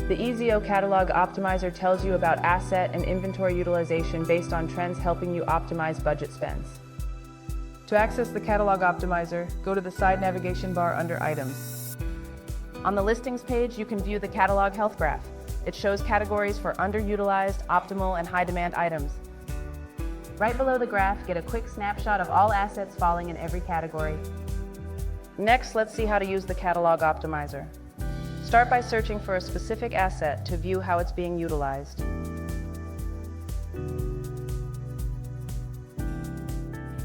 The EZO Catalog Optimizer tells you about asset and inventory utilization based on trends, helping you optimize budget spends. To access the Catalog Optimizer, go to the side navigation bar under Items. On the Listings page, you can view the Catalog Health Graph. It shows categories for underutilized, optimal, and high-demand items. Right below the graph, get a quick snapshot of all assets falling in every category. Next, let's see how to use the Catalog Optimizer. Start by searching for a specific asset to view how it's being utilized.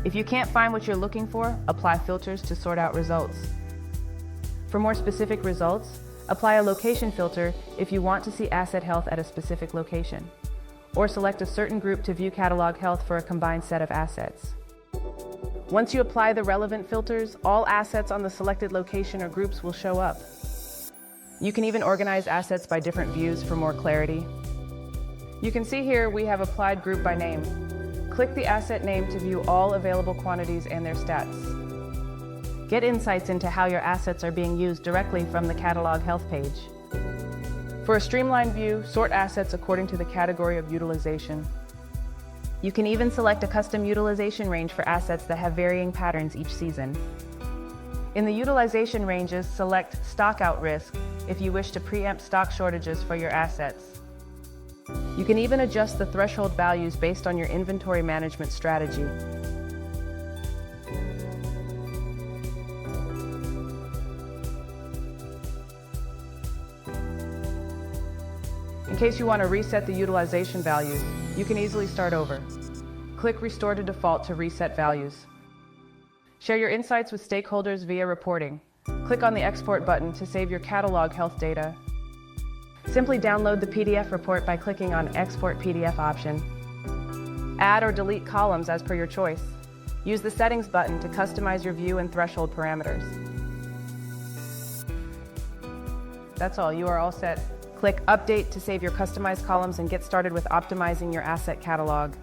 If you can't find what you're looking for, apply filters to sort out results. For more specific results, apply a location filter if you want to see asset health at a specific location, or select a certain group to view catalog health for a combined set of assets. Once you apply the relevant filters, all assets on the selected location or groups will show up. You can even organize assets by different views for more clarity. You can see here we have applied group by name. Click the asset name to view all available quantities and their stats. Get insights into how your assets are being used directly from the Catalog Health page. For a streamlined view, sort assets according to the category of utilization. You can even select a custom utilization range for assets that have varying patterns each season. In the utilization ranges, select Stockout Risk if you wish to preempt stock shortages for your assets. You can even adjust the threshold values based on your inventory management strategy. In case you want to reset the utilization values, you can easily start over. Click Restore to Default to reset values. Share your insights with stakeholders via reporting. Click on the Export button to save your catalog health data. Simply download the PDF report by clicking on Export PDF option. Add or delete columns as per your choice. Use the Settings button to customize your view and threshold parameters. That's all, you are all set. Click Update to save your customized columns and get started with optimizing your asset catalog.